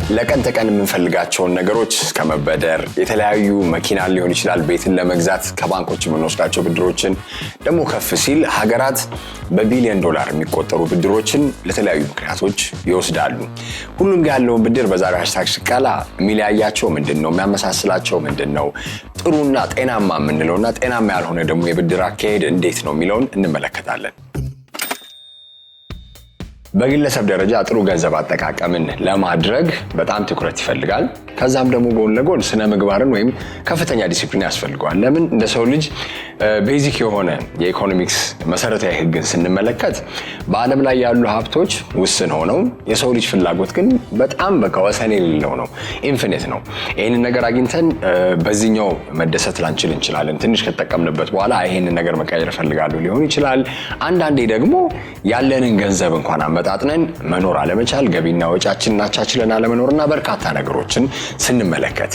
ለቀን ተቀን የምንፈልጋቸውን ነገሮች ከመበደር የተለያዩ መኪና ሊሆን ይችላል ቤትን ለመግዛት ከባንኮች የምንወስዳቸው ብድሮችን ደግሞ ከፍ ሲል ሀገራት በቢሊዮን ዶላር የሚቆጠሩ ብድሮችን ለተለያዩ ምክንያቶች ይወስዳሉ። ሁሉም ጋር ያለውን ብድር በዛሬ ሃሽታግ ሽቀላ የሚለያያቸው ምንድነው? የሚያመሳስላቸው ምንድነው? ጥሩና ጤናማ የምንለውና ጤናማ ያልሆነ ደግሞ የብድር አካሄድ እንዴት ነው የሚለውን እንመለከታለን። በግለሰብ ደረጃ ጥሩ ገንዘብ አጠቃቀምን ለማድረግ በጣም ትኩረት ይፈልጋል። ከዛም ደግሞ ጎን ለጎን ስነ ምግባርን ወይም ከፍተኛ ዲሲፕሊን ያስፈልገዋል። ለምን እንደ ሰው ልጅ ቤዚክ የሆነ የኢኮኖሚክስ መሰረታዊ ህግን ስንመለከት በዓለም ላይ ያሉ ሀብቶች ውስን ሆነው የሰው ልጅ ፍላጎት ግን በጣም ወሰን የሌለው ነው፣ ኢንፊኒት ነው። ይህንን ነገር አግኝተን በዚህኛው መደሰት ላንችል እንችላለን። ትንሽ ከተጠቀምንበት በኋላ ይህንን ነገር መቀየር እፈልጋለሁ ሊሆን ይችላል። አንዳንዴ ደግሞ ያለንን ገንዘብ እንኳን አመጣጥነን መኖር አለመቻል፣ ገቢና ወጫችንን አቻችለን አለመኖርና በርካታ ነገሮችን ስንመለከት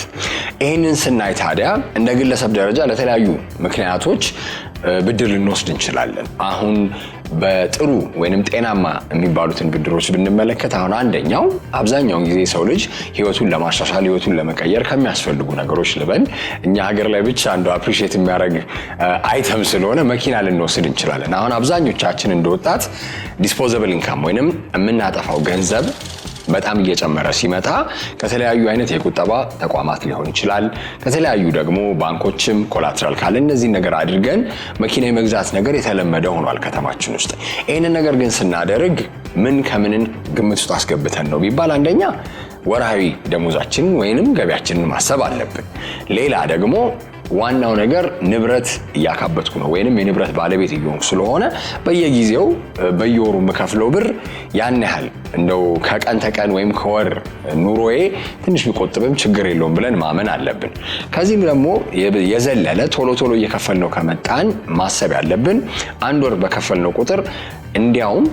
ይህንን ስናይ ታዲያ እንደ ግለሰብ ደረጃ ለተለያዩ ምክንያቶች ብድር ልንወስድ እንችላለን። አሁን በጥሩ ወይንም ጤናማ የሚባሉትን ብድሮች ብንመለከት አሁን አንደኛው አብዛኛውን ጊዜ ሰው ልጅ ህይወቱን ለማሻሻል ህይወቱን ለመቀየር ከሚያስፈልጉ ነገሮች ልበል እኛ ሀገር ላይ ብቻ እንደው አፕሪሺየት የሚያደርግ አይተም ስለሆነ መኪና ልንወስድ እንችላለን። አሁን አብዛኞቻችን እንደወጣት ዲስፖዘብል ኢንካም ወይንም የምናጠፋው ገንዘብ በጣም እየጨመረ ሲመጣ ከተለያዩ አይነት የቁጠባ ተቋማት ሊሆን ይችላል፣ ከተለያዩ ደግሞ ባንኮችም ኮላትራል ካለ እነዚህ ነገር አድርገን መኪና የመግዛት ነገር የተለመደ ሆኗል ከተማችን ውስጥ። ይህንን ነገር ግን ስናደርግ ምን ከምንን ግምት ውስጥ አስገብተን ነው ቢባል አንደኛ ወርሃዊ ደሞዛችን ወይንም ገቢያችንን ማሰብ አለብን። ሌላ ደግሞ ዋናው ነገር ንብረት እያካበትኩ ነው ወይንም የንብረት ባለቤት እየሆንኩ ስለሆነ በየጊዜው በየወሩ የምከፍለው ብር ያን ያህል እንደው ከቀን ተቀን ወይም ከወር ኑሮዬ ትንሽ ቢቆጥብም ችግር የለውም ብለን ማመን አለብን። ከዚህም ደግሞ የዘለለ ቶሎ እየከፈልነው ከመጣን ማሰብ ያለብን አንድ ወር በከፈልነው ቁጥር እንዲያውም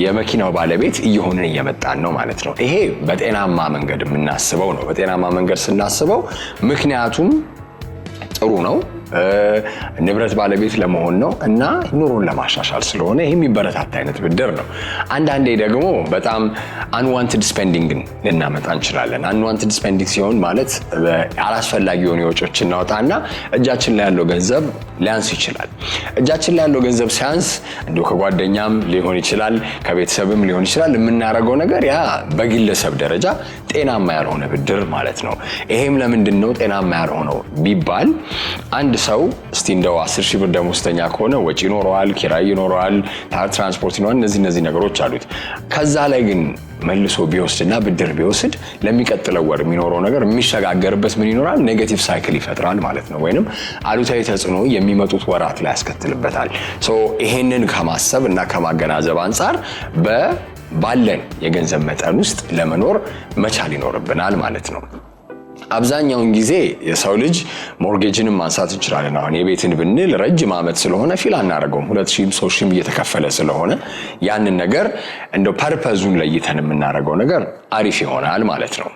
የመኪናው ባለቤት እየሆንን እየመጣን ነው ማለት ነው። ይሄ በጤናማ መንገድ የምናስበው ነው። በጤናማ መንገድ ስናስበው ምክንያቱም ጥሩ ነው፣ ንብረት ባለቤት ለመሆን ነው እና ኑሮን ለማሻሻል ስለሆነ ይሄ የሚበረታታ አይነት ብድር ነው። አንዳንዴ ደግሞ በጣም አንዋንትድ ስፔንዲንግን ልናመጣ እንችላለን። አንዋንትድ ስፔንዲንግ ሲሆን ማለት አላስፈላጊ የሆኑ ወጪዎችን እናወጣና እጃችን ላይ ያለው ገንዘብ ሊያንስ ይችላል። እጃችን ላይ ያለው ገንዘብ ሲያንስ እንደው ከጓደኛም ሊሆን ይችላል ከቤተሰብም ሊሆን ይችላል የምናደርገው ነገር ያ በግለሰብ ደረጃ ጤናማ ያልሆነ ብድር ማለት ነው። ይሄም ለምንድን ነው ጤናማ ያልሆነው ቢባል አንድ ሰው እስቲ እንደው 10,000 ብር ደሞዝተኛ ከሆነ ወጪ ይኖረዋል፣ ኪራይ ይኖረዋል፣ ትራንስፖርት ይኖረዋል፣ እነዚህ ነገሮች አሉት። ከዛ ላይ ግን መልሶ ቢወስድና ብድር ቢወስድ ለሚቀጥለው ወር የሚኖረው ነገር የሚሸጋገርበት ምን ይኖራል? ኔጌቲቭ ሳይክል ይፈጥራል ማለት ነው። ወይንም አሉታዊ ተጽዕኖ የሚመጡት ወራት ላይ ያስከትልበታል። ይሄንን ከማሰብ እና ከማገናዘብ አንጻር ባለን የገንዘብ መጠን ውስጥ ለመኖር መቻል ይኖርብናል ማለት ነው። አብዛኛውን ጊዜ የሰው ልጅ ሞርጌጅንም ማንሳት እንችላለን። አሁን የቤትን ብንል ረጅም ዓመት ስለሆነ ፊል አናደርገውም 2,000 3,000 እየተከፈለ ስለሆነ ያንን ነገር እንደው ፐርፐዙን ለይተን የምናደርገው ነገር አሪፍ ይሆናል ማለት ነው።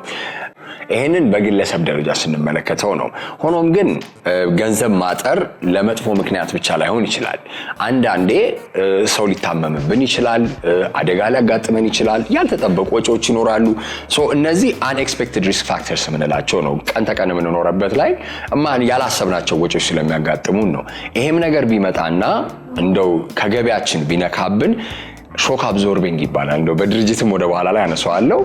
ይሄንን በግለሰብ ደረጃ ስንመለከተው ነው። ሆኖም ግን ገንዘብ ማጠር ለመጥፎ ምክንያት ብቻ ላይሆን ይችላል። አንዳንዴ ሰው ሊታመምብን ይችላል፣ አደጋ ሊያጋጥመን ይችላል፣ ያልተጠበቁ ወጪዎች ይኖራሉ። እነዚህ አንኤክስፔክትድ ሪስክ ፋክተርስ የምንላቸው ነው። ቀን ተቀን የምንኖርበት ላይ ያላሰብናቸው ወጪዎች ስለሚያጋጥሙን ነው። ይሄም ነገር ቢመጣና እንደው ከገቢያችን ቢነካብን ሾክ አብዞርቢንግ ይባላል። እንደው በድርጅትም ወደ በኋላ ላይ አነሳዋለሁ።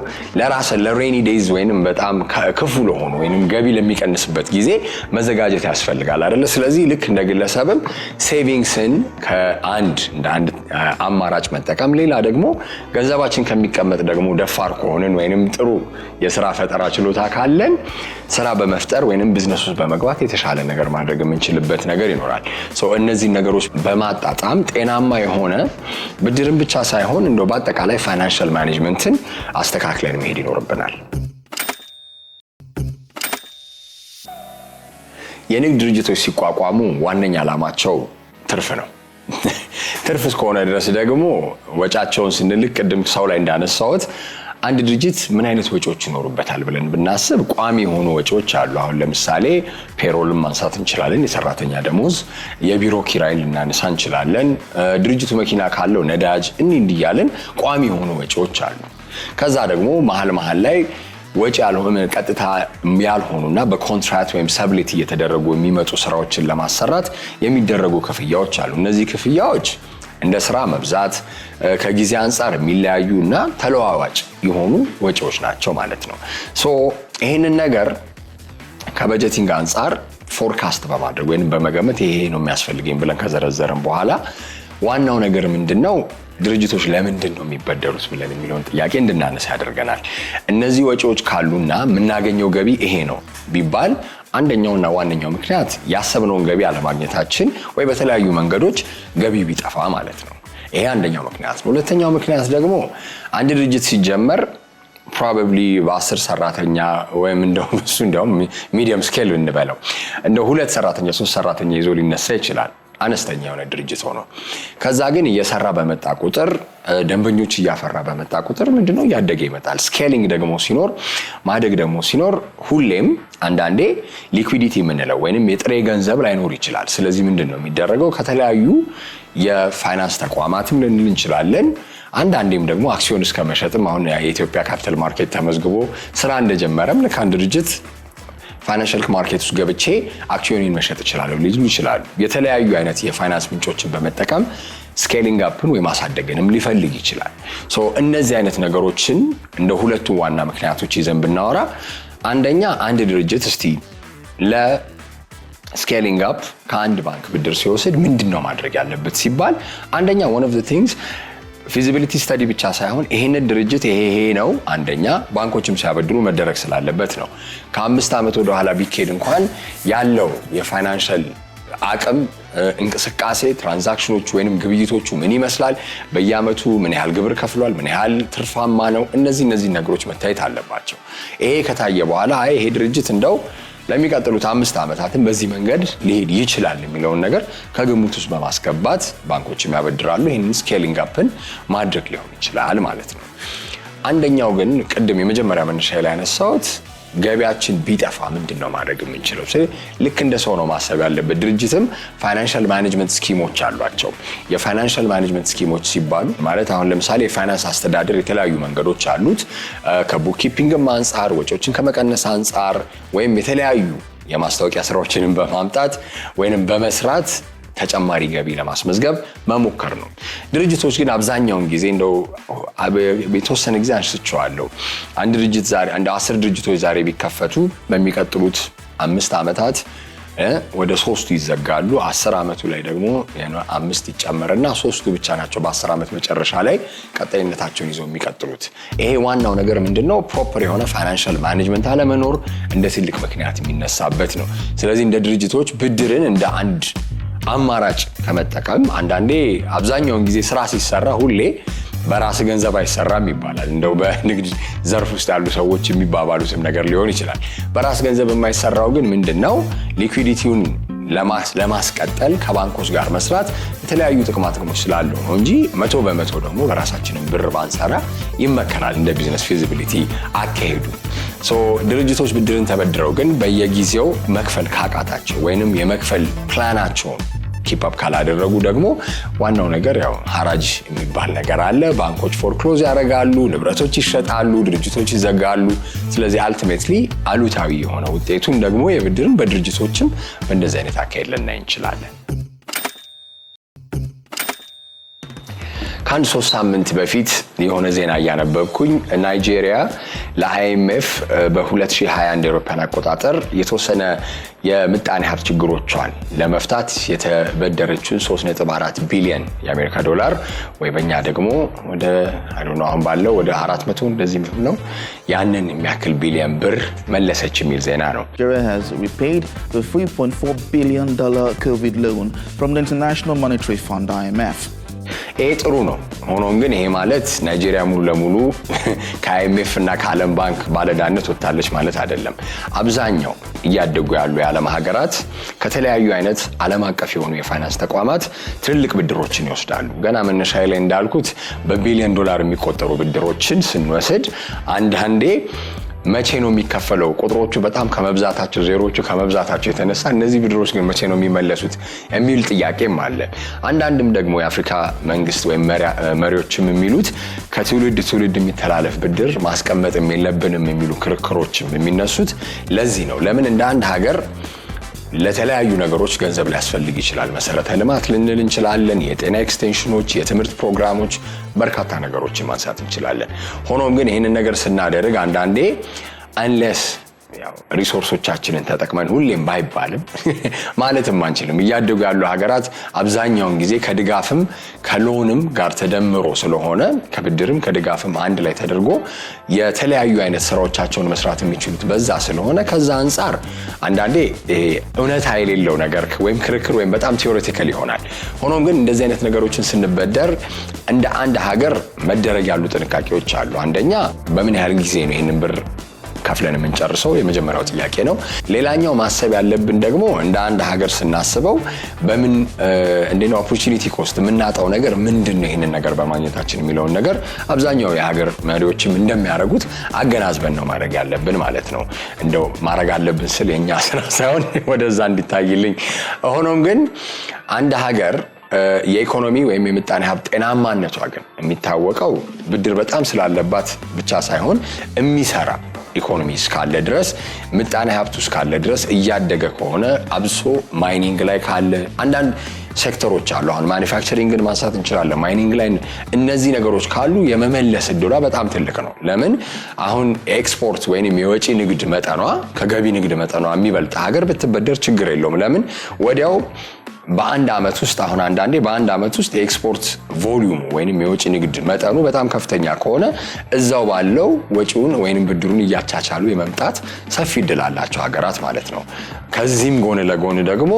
ለሬኒ ዴይዝ ወይንም በጣም ክፉ ለሆኑ ወይንም ገቢ ለሚቀንስበት ጊዜ መዘጋጀት ያስፈልጋል አይደለ? ስለዚህ ልክ እንደ ግለሰብም ሴቪንግስን እንደ አንድ አማራጭ መጠቀም፣ ሌላ ደግሞ ገንዘባችን ከሚቀመጥ ደግሞ ደፋር ከሆንን ወይንም ጥሩ የስራ ፈጠራ ችሎታ ካለን ስራ በመፍጠር ወይንም ቢዝነስ ውስጥ በመግባት የተሻለ ነገር ማድረግ የምንችልበት ነገር ይኖራል። እነዚህ ነገሮች በማጣጣም ጤናማ የሆነ ብድርን ብቻ ሳይሆን እንደው በአጠቃላይ ፋይናንሻል ማኔጅመንትን አስተካክለን መሄድ ይኖርብናል። የንግድ ድርጅቶች ሲቋቋሙ ዋነኛ ዓላማቸው ትርፍ ነው። ትርፍ እስከሆነ ድረስ ደግሞ ወጫቸውን ስንልክ ቅድም ሰው ላይ እንዳነሳሁት አንድ ድርጅት ምን አይነት ወጪዎች ይኖሩበታል ብለን ብናስብ ቋሚ የሆኑ ወጪዎች አሉ። አሁን ለምሳሌ ፔሮልን ማንሳት እንችላለን፣ የሰራተኛ ደሞዝ፣ የቢሮ ኪራይ ልናነሳ እንችላለን። ድርጅቱ መኪና ካለው ነዳጅ፣ እንዲያለን ቋሚ የሆኑ ወጪዎች አሉ። ከዛ ደግሞ መሀል ላይ ወጪ ያልሆነ ቀጥታ ያልሆኑና በኮንትራክት ወይም ሰብሌት እየተደረጉ የሚመጡ ስራዎችን ለማሰራት የሚደረጉ ክፍያዎች አሉ። እነዚህ ክፍያዎች እንደ ስራ መብዛት ከጊዜ አንፃር የሚለያዩና ተለዋዋጭ የሆኑ ወጪዎች ናቸው ማለት ነው። ሶ ይሄንን ነገር ከበጀቲንግ አንፃር ፎርካስት በማድረግ ወይም በመገመት ይሄ ነው የሚያስፈልገኝ ብለን ከዘረዘርን በኋላ ዋናው ነገር ምንድነው ድርጅቶች ለምንድን ነው የሚበደሩት ብለን የሚለውን ጥያቄ እንድናነሳ ያደርገናል። እነዚህ ወጪዎች ካሉና የምናገኘው ገቢ ይሄ ነው ቢባል አንደኛውና ዋነኛው ምክንያት ያሰብነውን ገቢ አለማግኘታችን ወይ በተለያዩ መንገዶች ገቢ ቢጠፋ ማለት ነው። ይሄ አንደኛው ምክንያት ነው። ሁለተኛው ምክንያት ደግሞ አንድ ድርጅት ሲጀመር ፕሮባብሊ በ10 ሰራተኛ ወይም እንደው ሚዲየም ስኬል እንበለው እንደው 2 ሰራተኛ 3 ሰራተኛ ይዞ ሊነሳ ይችላል አነስተኛ የሆነ ድርጅት ሆኖ። ከዛ ግን እየሰራ በመጣ ቁጥር ደንበኞች እያፈራ በመጣ ቁጥር ምንድነው ያደገ ይመጣል። ስኬሊንግ ደግሞ ሲኖር ማደግ ደግሞ ሲኖር ሁሌም አንዳንዴ ሊኩዊዲቲ የምንለው ወይንም የጥሬ ገንዘብ ላይኖር ይችላል። ስለዚህ ምንድነው የሚደረገው ከተለያዩ የፋይናንስ ተቋማትም ልንል እንችላለን አንዳንዴም ደግሞ አክሲዮን እስከ መሸጥም አሁን የኢትዮጵያ ካፒታል ማርኬት ተመዝግቦ ስራ እንደጀመረም ለካንድ ድርጅት ፋይናንሻል ማርኬት ውስጥ ገብቼ አክሲዮንን መሸጥ ይችላል ሊሉ ይችላሉ። የተለያዩ አይነት የፋይናንስ ምንጮችን በመጠቀም ስኬሊንግ አፕን ወይ ማሳደግንም ሊፈልግ ይችላል። ሶ እነዚህ አይነት ነገሮችን እንደ ሁለቱ ዋና ምክንያቶች ይዘን ብናወራ አንደኛ አንድ ድርጅት እስቲ ለስኬሊንግ አፕ ከአንድ ባንክ ብድር ሲወስድ ምንድነው ማድረግ ያለበት ሲባል አንደኛ one of the things ፊዚቢሊቲ ስተዲ ብቻ ሳይሆን ይሄንን ድርጅት ይሄ ነው አንደኛ ባንኮችም ሲያበድሩ መደረግ ስላለበት ነው። ከ5 ዓመት ወደ ኋላ ቢኬድ እንኳን ያለው የፋይናንሻል አቅም እንቅስቃሴ ትራንዛክሽኖቹ ወይንም ግብይቶቹ ምን ይመስላል፣ በየአመቱ ምን ያህል ግብር ከፍሏል፣ ምን ያህል ትርፋማ ነው፣ እነዚህ ነገሮች መታየት አለባቸው። ይሄ ከታየ በኋላ ይሄ ድርጅት እንደው ለሚቀጥሉት 5 ዓመታትን በዚህ መንገድ ሊሄድ ይችላል የሚለውን ነገር ከግምት ውስጥ በማስገባት ባንኮችም ያበድራሉ። ይሄንን ስኬሊንግ አፕን ማድረግ ሊሆን ይችላል ማለት ነው። አንደኛው ግን ቅድም የመጀመሪያ መነሻ ላይ ያነሳሁት ገቢያችን ቢጠፋ ምንድነው ማድረግ የምንችለው? ልክ እንደ ሰው ነው ማሰብ ያለበት። ድርጅትም ፋይናንሻል ማኔጅመንት ስኪሞች አሏቸው። የፋይናንሻል ማኔጅመንት ስኪሞች ሲባሉ ማለት አሁን ለምሳሌ የፋይናንስ አስተዳደር የተለያዩ መንገዶች አሉት። ከቡክኪፒንግም አንፃር ወጪዎችን ከመቀነስ አንፃር ወይም የተለያዩ የማስታወቂያ ስራዎችንም በማምጣት ወይንም በመስራት ተጨማሪ ገቢ ለማስመዝገብ መሞከር ነው። ድርጅቶች ግን አብዛኛውን ጊዜ እንደው በተወሰነ ጊዜ አንስቼዋለሁ አንድ ድርጅት ዛሬ አንድ 10 ድርጅቶች ዛሬ ቢከፈቱ በሚቀጥሉት 5 ዓመታት ወደ 3 ይዘጋሉ። 10 ዓመቱ ላይ ደግሞ 5 ይጨመርና 3ቱ ብቻ ናቸው በ10 ዓመት መጨረሻ ላይ ቀጣይነታቸውን ይዘው የሚቀጥሉት። ይሄ ዋናው ነገር ምንድነው? ፕሮፐር የሆነ ፋይናንሻል ማኔጅመንት አለመኖር እንደ ትልቅ ምክንያት የሚነሳበት ነው። ስለዚህ እንደ ድርጅቶች ብድርን እንደ አንድ አማራጭ ከመጠቀም አንዳንዴ አብዛኛውን ጊዜ ስራ ሲሰራ ሁሌ በራስ ገንዘብ አይሰራም ይባላል። እንደው በንግድ ዘርፍ ውስጥ ያሉ ሰዎች የሚባባሉትም ነገር ሊሆን ይችላል። በራስ ገንዘብ የማይሰራው ግን ምንድነው ሊኩዊዲቲውን ለማስቀጠል ከባንኮች ጋር መስራት የተለያዩ ጥቅሞች ስላሉ ነው እንጂ 100% ደግሞ በራሳችንን ብር ባንሰራ ይመከራል እንደ ቢዝነስ ፊዚቢሊቲ አካሄዱ። ድርጅቶች ብድርን ተበድረው ግን በየጊዜው መክፈል ካቃታቸው ወይንም የመክፈል ፕላናቸውን ኪፕ አፕ ካላደረጉ ደግሞ ዋናው ነገር ያው ሐራጅ የሚባል ነገር አለ። ባንኮች ፎርክሎዝ ያደርጋሉ፣ ንብረቶች ይሸጣሉ፣ ድርጅቶች ይዘጋሉ። ስለዚህ አልቲሜትሊ አሉታዊ የሆነ ውጤቱን ደግሞ የብድርን በድርጅቶችም በእንደዚህ አይነት አካሄድ ልናይ እንችላለን። ከአንድ 3 ሳምንት በፊት የሆነ ዜና እያነበብኩኝ ናይጄሪያ ለአይኤምኤፍ በ2021 አውሮፓውያን አቆጣጠር የተወሰነ የምጣኔ ሀብት ችግሮቿን ለመፍታት የተበደረችውን 3.4 ቢሊዮን የአሜሪካ ዶላር ወይ በእኛ ደግሞ ወደ አሁን ባለው ወደ 400 እንደዚህ ነው ያንን የሚያክል ቢሊዮን ብር መለሰች የሚል ዜና ነው። Nigeria has repaid the $3.4 billion COVID loan from the International Monetary Fund IMF. ይሄ ጥሩ ነው። ሆኖም ግን ይሄ ማለት ናይጄሪያ ሙሉ ለሙሉ ከአይኤምኤፍ እና ከዓለም ባንክ ባለዳነት ወጣለች ማለት አይደለም። አብዛኛው እያደጉ ያሉ የዓለም ሀገራት ከተለያዩ አይነት ዓለም አቀፍ የሆኑ የፋይናንስ ተቋማት ትልልቅ ብድሮችን ይወስዳሉ። ገና መነሻዬ ላይ እንዳልኩት በቢሊዮን ዶላር የሚቆጠሩ ብድሮችን ስንወስድ አንዳንዴ መቼ ነው የሚከፈለው? ቁጥሮቹ በጣም ከመብዛታቸው ዜሮቹ ከመብዛታቸው የተነሳ እነዚህ ብድሮች ግን መቼ ነው የሚመለሱት የሚል ጥያቄም አለ። አንዳንድም ደግሞ የአፍሪካ መንግስት ወይም መሪዎችም የሚሉት ከትውልድ ትውልድ የሚተላለፍ ብድር ማስቀመጥ የለብንም የሚሉ ክርክሮችም የሚነሱት ለዚህ ነው። ለምን እንደ አንድ ሀገር ለተለያዩ ነገሮች ገንዘብ ሊያስፈልግ ይችላል። መሰረተ ልማት ልንል እንችላለን፣ የጤና ኤክስቴንሽኖች፣ የትምህርት ፕሮግራሞች፣ በርካታ ነገሮችን ማንሳት እንችላለን። ሆኖም ግን ይህንን ነገር ስናደርግ አንዳንዴ አንለስ ሪሶርሶቻችንን ተጠቅመን ሁሌም ባይባልም ማለትም አንችልም። እያደጉ ያሉ ሀገራት አብዛኛውን ጊዜ ከድጋፍም ከሎንም ጋር ተደምሮ ስለሆነ ከብድርም ከድጋፍም አንድ ላይ ተደርጎ የተለያዩ አይነት ስራዎቻቸውን መስራት የሚችሉት በዛ ስለሆነ ከዛ አንፃር አንዳንዴ እውነታ የሌለው ነገር ወይም ክርክር ወይም በጣም ቲዮሬቲካል ይሆናል። ሆኖም ግን እንደዚህ አይነት ነገሮችን ስንበደር እንደ አንድ ሀገር መደረግ ያሉ ጥንቃቄዎች አሉ። አንደኛ በምን ያህል ጊዜ ነው ይህንን ብር ከፍለን የምንጨርሰው የመጀመሪያው ጥያቄ ነው። ሌላኛው ማሰብ ያለብን ደግሞ እንደ አንድ ሀገር ስናስበው በምን እንደው ኦፖርቹኒቲ ኮስት የምናጣው ነገር ምንድነው ይሄንን ነገር በማግኘታችን የሚለውን ነገር አብዛኛው የሀገር መሪዎችም እንደሚያደርጉት አገናዝበን ነው ማድረግ ያለብን ማለት ነው። እንደው ማድረግ አለብን ስል የኛ ስራ ሳይሆን ወደዛ እንዲታይልኝ። ሆኖም ግን አንድ ሀገር የኢኮኖሚ ወይም የምጣኔ ሀብት ጤናማነቷ ግን የሚታወቀው ብድር በጣም ስላለባት ብቻ ሳይሆን የሚሰራ ኢኮኖሚ እስካለ ድረስ ምጣኔ ሀብቱ እስካለ ድረስ እያደገ ከሆነ አብሶ ማይኒንግ ላይ ካለ አንዳንድ ሴክተሮች አሉ። አሁን ማኒፋክቸሪንግን ማንሳት እንችላለን፣ ማይኒንግ ላይ እነዚህ ነገሮች ካሉ የመመለስ እድሏ በጣም ትልቅ ነው። ለምን አሁን ኤክስፖርት ወይንም የወጪ ንግድ መጠኗ ከገቢ ንግድ መጠኗ የሚበልጥ ሀገር ብትበደር ችግር የለውም። ለምን ወዲያው በአንድ አመት ውስጥ አሁን አንዳንዴ በአንድ አመት ውስጥ የኤክስፖርት ቮሊዩም ወይንም የወጪ ንግድ መጠኑ በጣም ከፍተኛ ከሆነ እዛው ባለው ወጪውን ወይንም ብድሩን እያቻቻሉ የመምጣት ሰፊ እድል አላቸው ሀገራት ማለት ነው። ከዚህም ጎን ለጎን ደግሞ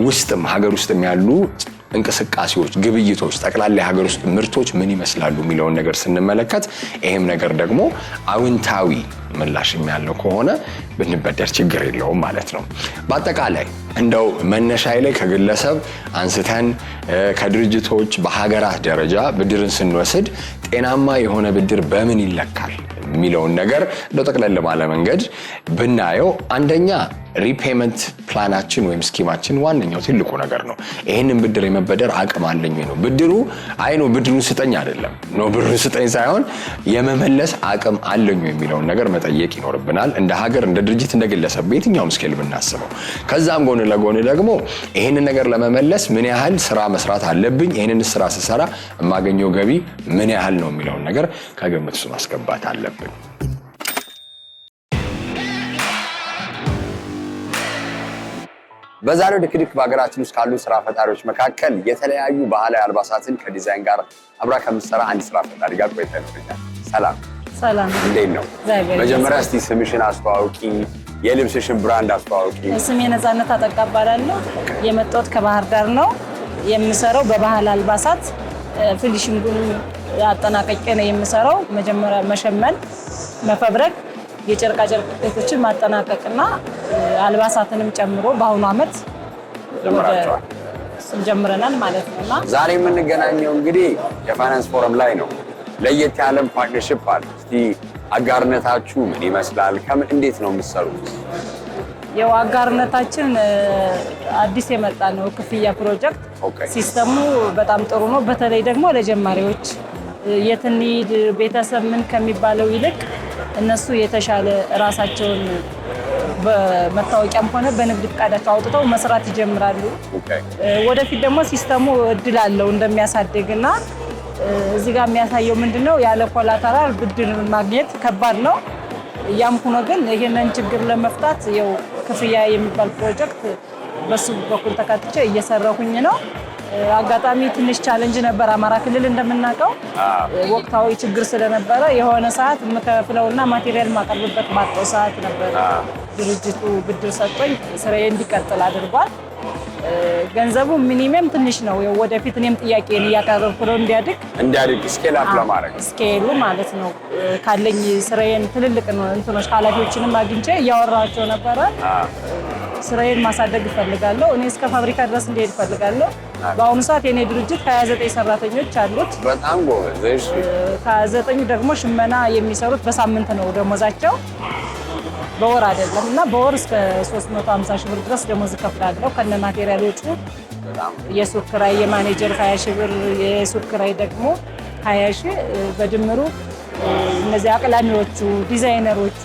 ውስጥም ሀገር ውስጥም ያሉ እንቅስቃሴዎች፣ ግብይቶች፣ ጠቅላላ የሀገር ውስጥ ምርቶች ምን ይመስላሉ የሚለውን ነገር ስንመለከት ይሄም ነገር ደግሞ አዎንታዊ ምላሽ ያለው ከሆነ ብንበደር ችግር የለውም ማለት ነው። በአጠቃላይ እንደው መነሻዬ ላይ ከግለሰብ አንስተን ከድርጅቶች በሀገራት ደረጃ ብድርን ስንወስድ ጤናማ የሆነ ብድር በምን ይለካል የሚለውን ነገር እንደው ጠቅለል ባለ መንገድ ብናየው አንደኛ ሪፔመንት ፕላናችን ወይም ስኪማችን ዋነኛው ትልቁ ነገር ነው። ይሄንን ብድር የመበደር አቅም አለኝ ነው። ብድሩ ነው ብድሩን ስጠኝ አይደለም ነው ብድሩን ስጠኝ ሳይሆን የመመለስ አቅም አለኝ የሚለውን ነገር መጠየቅ ይኖርብናል። እንደ ሀገር፣ እንደ ድርጅት፣ እንደ ግለሰብ በየትኛውም ስኬል ብናስበው። ከዛም ጎን ለጎን ደግሞ ይሄንን ነገር ለመመለስ ምን ያህል ስራ መስራት አለብኝ፣ ይሄንን ስራ ስሰራ የማገኘው ገቢ ምን ያህል ነው የሚለውን ነገር ከግምት ውስጥ ማስገባት አለብን። በዛሬው ድክድክ በሀገራችን ውስጥ ካሉ ስራ ፈጣሪዎች መካከል የተለያዩ ባህላዊ አልባሳትን ከዲዛይን ጋር አብራ ከምትሰራ አንድ ስራ ፈጣሪ ጋር ቆይታ ይኖረኛል። ሰላም፣ እንዴት ነው? መጀመሪያ እስቲ ስምሽን አስተዋውቂ፣ የልብስሽን ብራንድ አስተዋውቂ። ስሜ ነፃነት አጠቃ እባላለሁ። የመጣሁት ከባህር ዳር ነው። የምሰራው በባህል አልባሳት ፊኒሺንጉን አጠናቀቄ ነው የምሰራው። መጀመሪያ መሸመን፣ መፈብረክ፣ የጨርቃ ጨርቅ ውጤቶችን ማጠናቀቅና አልባሳትንም ጨምሮ በአሁኑ አመት ጀምረናል ማለት ነውና ዛሬ የምንገናኘው እንግዲህ የፋይናንስ ፎረም ላይ ነው። ለየት ያለ ፓርትነርሺፕ አለ። እስቲ አጋርነታችሁ ምን ይመስላል? ከምን እንዴት ነው የምትሰሩት? ያው አጋርነታችን አዲስ የመጣ ነው ክፍያ ፕሮጀክት። ሲስተሙ በጣም ጥሩ ነው። በተለይ ደግሞ ለጀማሪዎች የትንሂድ ቤተሰብ ምን ከሚባለው ይልቅ እነሱ የተሻለ ራሳቸውን በመታወቂያም ሆነ በንግድ ፈቃዳቸው አውጥተው መስራት ይጀምራሉ። ወደፊት ደግሞ ሲስተሙ እድል አለው እንደሚያሳድግና እዚህ ጋር የሚያሳየው ምንድነው ያለ ኮላተራል ብድር ማግኘት ከባድ ነው። ያም ሆኖ ግን ይሄንን ችግር ለመፍታት ያው ክፍያ የሚባል ፕሮጀክት በሱ በኩል ተካትቼ እየሰራሁኝ ነው። አጋጣሚ ትንሽ ቻሌንጅ ነበር። አማራ ክልል እንደምናውቀው ወቅታዊ ችግር ስለነበረ የሆነ ሰዓት የምከፍለውና ማቴሪያል ማቀርብበት ባጣው ሰዓት ነበር ድርጅቱ ብድር ሰጥቶኝ ስራዬ እንዲቀጥል አድርጓል። ገንዘቡ ሚኒመም ትንሽ ነው። ወደፊት እኔም ጥያቄን እያቀረብኩ ነው እንዲያድግ ስኬል አፕ ለማድረግ ስኬሉ ማለት ነው። ካለኝ ስራዬን ትልልቅ እንትኖች ኃላፊዎችንም አግኝቼ እያወራቸው ነበረ። ስራዬን ማሳደግ እፈልጋለሁ። እኔ እስከ ፋብሪካ ድረስ እንዲሄድ እፈልጋለሁ። በአሁኑ ሰዓት የኔ ድርጅት 29 ሰራተኞች አሉት። በጣም ጎበዝ። እሺ ከ9 ደግሞ ሽመና የሚሰሩት በሳምንት ነው ደሞዛቸው፣ በወር አይደለም። እና በወር እስከ 350 ሺህ ብር ድረስ ደሞዝ እከፍላለሁ ከነ ማቴሪያሎቹ። የሱቅ ኪራይ የማኔጀር 20 ሺህ ብር፣ የሱቅ ኪራይ ደግሞ 20 ሺህ፣ በድምሩ እነዚህ አቅላሚዎቹ፣ ዲዛይነሮቹ፣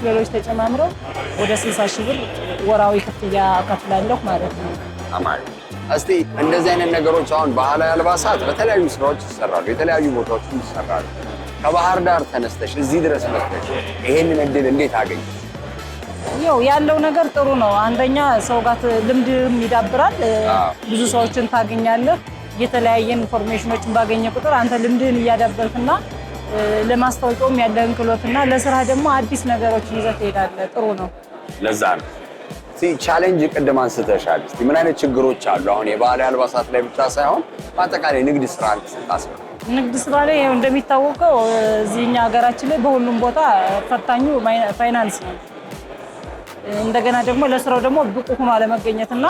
ሌሎች ተጨማምረው ወደ 60 ሺህ ብር ወራዊ ክፍያ እከፍላለሁ ማለት ነው። አማን እስቲ እንደዚህ አይነት ነገሮች አሁን ባህላዊ አልባሳት በተለያዩ ስራዎች ይሰራሉ፣ የተለያዩ ቦታዎች ይሰራሉ። ከባህር ዳር ተነስተሽ እዚህ ድረስ መጥተሽ ይሄንን እድል እንዴት አገኘሽ? ያለው ነገር ጥሩ ነው። አንደኛ ሰው ጋር ልምድም ይዳብራል፣ ብዙ ሰዎችን ታገኛለህ። የተለያየ ኢንፎርሜሽኖችን ባገኘ ቁጥር አንተ ልምድህን እያዳበርክና ለማስታወቂያውም ያለህን ክህሎትና ለስራ ደግሞ አዲስ ነገሮችን ይዘህ ትሄዳለህ። ጥሩ ነው። ለዛ ነው ቻሌንጅ ቅድም አንስተሻል። እስቲ ምን አይነት ችግሮች አሉ? አሁን የባህላዊ አልባሳት ላይ ብቻ ሳይሆን በአጠቃላይ ንግድ ስራ እንቅስቃሴ ነው። ንግድ ስራ ላይ እንደሚታወቀው እዚህኛ ሀገራችን ላይ በሁሉም ቦታ ፈታኙ ፋይናንስ ነው። እንደገና ደግሞ ለስራው ደግሞ ብቁ ሆኖ አለመገኘትና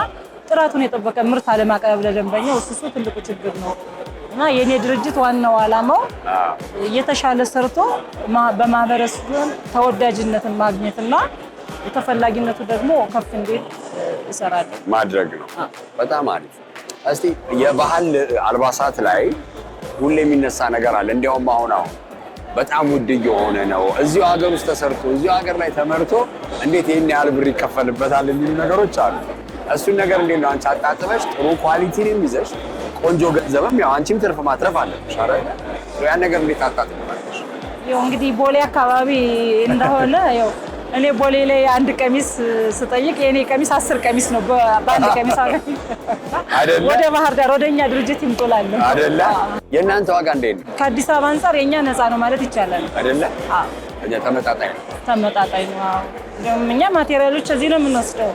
ጥራቱን የጠበቀ ምርት አለማቅረብ ለደንበኛው እሱ ትልቁ ችግር ነው። እና የኔ ድርጅት ዋናው ዓላማው የተሻለ ሰርቶ በማህበረሰቡ ተወዳጅነትን ማግኘትና ተፈላጊነቱ ደግሞ ከፍ እንዲል ይሰራል ማድረግ ነው። በጣም አሪፍ። እስቲ የባህል አልባሳት ላይ ሁሌ የሚነሳ ነገር አለ። እንዲያውም አሁን በጣም ውድ እየሆነ ነው። እዚሁ ሀገር ውስጥ ተሰርቶ እዚሁ ሀገር ላይ ተመርቶ እንዴት ይሄን ያህል ብር ይከፈልበታል የሚሉ ነገሮች አሉ። እሱን ነገር እንዴት ነው አንቺ አጣጥበሽ ጥሩ ኳሊቲንም ይዘሽ ቆንጆ ገንዘብም አንቺም ትርፍ ማትረፍ አለብሽ አይደል? ያን ነገር እንዴት አጣጥበሽ? እንግዲህ ቦሌ አካባቢ እንደሆነ እኔ ቦሌ ላይ አንድ ቀሚስ ስጠይቅ የኔ ቀሚስ 10 ቀሚስ ነው በአንድ ቀሚስ አይደለ? ወደ ባህር ዳር ወደኛ ድርጅት ይምጡላል አይደለ? የእናንተ ዋጋ እንዴት ነው? ከአዲስ አበባ አንፃር የኛ ነፃ ነው ማለት ይቻላል አይደለ? እኛ ተመጣጣኝ ነው። እኛ ማቴሪያሎች እዚህ ነው የምንወስደው።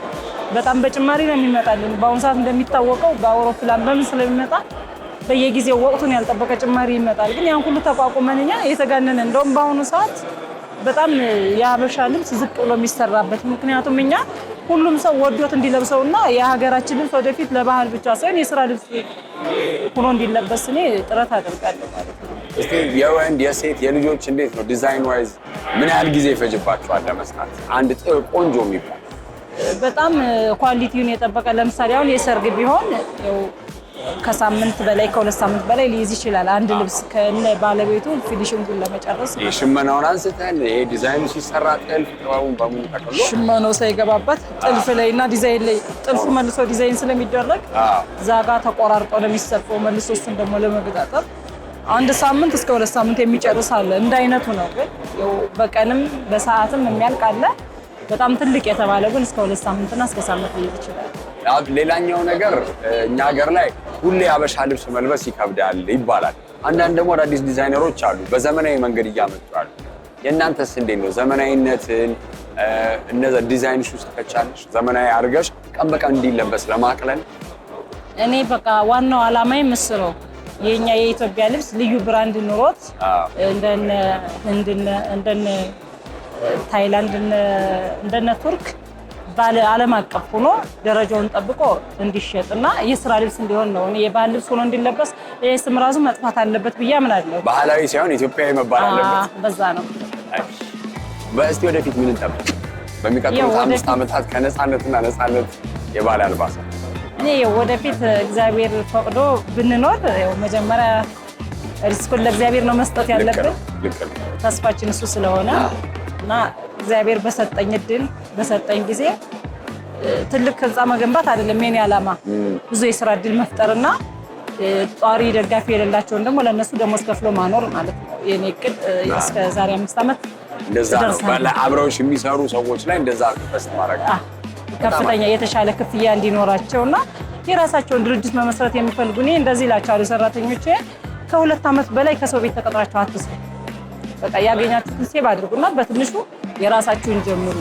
በጣም በጭማሪ ነው የሚመጣልን። በአሁኑ ሰዓት እንደሚታወቀው በአውሮፕላን በምን ስለሚመጣ በየጊዜው ወቅቱን ያልጠበቀ ጭማሪ ይመጣል። ግን ያን ሁሉ ተቋቁመን እኛ የተጋነነ እንደውም በአሁኑ ሰዓት በጣም የሀበሻ ልብስ ዝቅ ብሎ የሚሰራበት ምክንያቱም እኛ ሁሉም ሰው ወዶት እንዲለብሰውና የሀገራችን ልብስ ወደፊት ለባህል ብቻ ሳይሆን የስራ ልብስ ሆኖ እንዲለበስ እኔ ጥረት አደርጋለሁ ማለት ነው። እስቲ የወንድ የሴት የልጆች እንዴት ነው ዲዛይን ዋይዝ ምን ያህል ጊዜ ይፈጅባቸዋል ለመስራት አንድ ቆንጆ የሚባል? በጣም ኳሊቲውን የጠበቀ ለምሳሌ አሁን የሰርግ ቢሆን ከሳምንት በላይ ከ2 ሳምንት በላይ ሊይዝ ይችላል። አንድ ልብስ ከነ ባለቤቱ ፊኒሺንጉን ለመጨረስ ሽመናውን አንስተን ይሄ ዲዛይኑ ሲሰራ ጥልፍ ጥበቡን በሙሉ ተቀሎ ሽመናው ሳይገባበት ጥልፍ ላይ እና ዲዛይን ላይ ጥልፉ መልሶ ዲዛይን ስለሚደረግ እዛ ጋር ተቆራርጦ ለሚሰፋው መልሶ እሱን ደግሞ ለመገጣጠም 1 ሳምንት እስከ 2 ሳምንት የሚጨርስ አለ። እንደ አይነቱ ነው። ግን በቀንም በሰዓትም የሚያልቅ አለ። በጣም ትልቅ የተባለ ግን እስከ 2 ሳምንትና እስከ ሳምንት ሊይዝ ይችላል። ሌላኛው ነገር እኛ ሀገር ላይ ሁሌ አበሻ ልብስ መልበስ ይከብዳል ይባላል። አንዳንድ ደግሞ አዳዲስ ዲዛይነሮች አሉ በዘመናዊ መንገድ እያመጡ አሉ። የእናንተስ እንዴት ነው? ዘመናዊነትን እነዛ ዲዛይንሽ ውስጥ ከቻለሽ ዘመናዊ አድርገሽ ቀን በቀን እንዲለበስ ለማቅለል እኔ በቃ ዋናው ዓላማዬ መስለው የኛ የኢትዮጵያ ልብስ ልዩ ብራንድ ኑሮት እንደነ ታይላንድ እንደነ ቱርክ ባለ ዓለም አቀፍ ሆኖ ደረጃውን ጠብቆ እንዲሸጥና የስራ ልብስ እንዲሆን ነው። እኔ የባህል ልብስ ሆኖ እንዲለበስ ስም ራሱ መጥፋት አለበት ብዬ አምናለሁ። ባህላዊ ሳይሆን ኢትዮጵያዊ መባል አለበት። በዛ ነው። በእስቲ ወደፊት ምን እንጠብቅ? በሚቀጥሉት 5 ዓመታት ከነፃነትና ነፃነት የባህል አልባሳት እኔ ወደፊት እግዚአብሔር ፈቅዶ ብንኖር መጀመሪያ ሪስኩን ለእግዚአብሔር ነው መስጠት ያለብን። ተስፋችን እሱ ስለሆነ እና እግዚአብሔር በሰጠኝ እድል በሰጠኝ ጊዜ ትልቅ ህንፃ መገንባት አይደለም የኔ ዓላማ፣ ብዙ የስራ እድል መፍጠርና ጧሪ ደጋፊ የሌላቸውን ደግሞ ለነሱ ደሞዝ ከፍሎ ማኖር ማለት ነው የኔ እቅድ። እስከ ዛሬ 5 ዓመት እንደዛ ነው። ባለ አብረውሽ የሚሰሩ ሰዎች ላይ እንደዛ ተስፋ ማድረግ ከፍተኛ የተሻለ ክፍያ እንዲኖራቸውና የራሳቸውን ድርጅት መመስረት የሚፈልጉ እኔ እንደዚህ እላቸዋለሁ ሰራተኞቼ ከ2 ዓመት በላይ ከሰው ቤት ተቀጥራችሁ አትስሩ። በቃ ያገኛችሁትን ሴቭ አድርጉና በትንሹ የራሳችሁን ጀምሩ።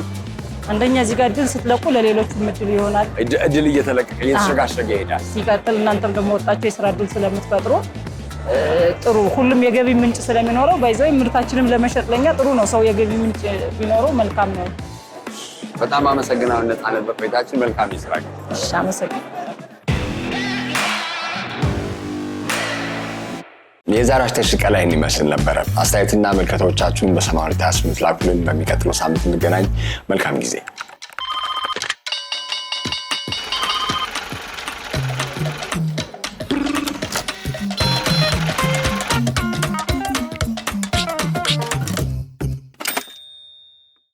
አንደኛ እዚህ ጋር እድል ስትለቁ ለሌሎቹ እድል ይሆናል። እድል እየተለቀቀ እየተሸጋሸገ ይሄዳል። ሲቀጥል እናንተም ደግሞ ወጣችሁ የስራ እድል ስለምትፈጥሩ ጥሩ ሁሉም የገቢ ምንጭ ስለሚኖረው ባይዘው ምርታችንም ለመሸጥ ለኛ ጥሩ ነው። ሰው የገቢ ምንጭ ቢኖረው መልካም ነው። በጣም አመሰግናለሁ ነፃነት፣ በቆይታችን መልካም ይስራ። እሺ አመሰግናለሁ። የዛሬው አስተያየት ቀላይ ይመስል ነበር። አስተያየትና መልከታዎቻችሁን በ8228 ላኩልን። በሚቀጥለው ሳምንት እንገናኝ። መልካም ጊዜ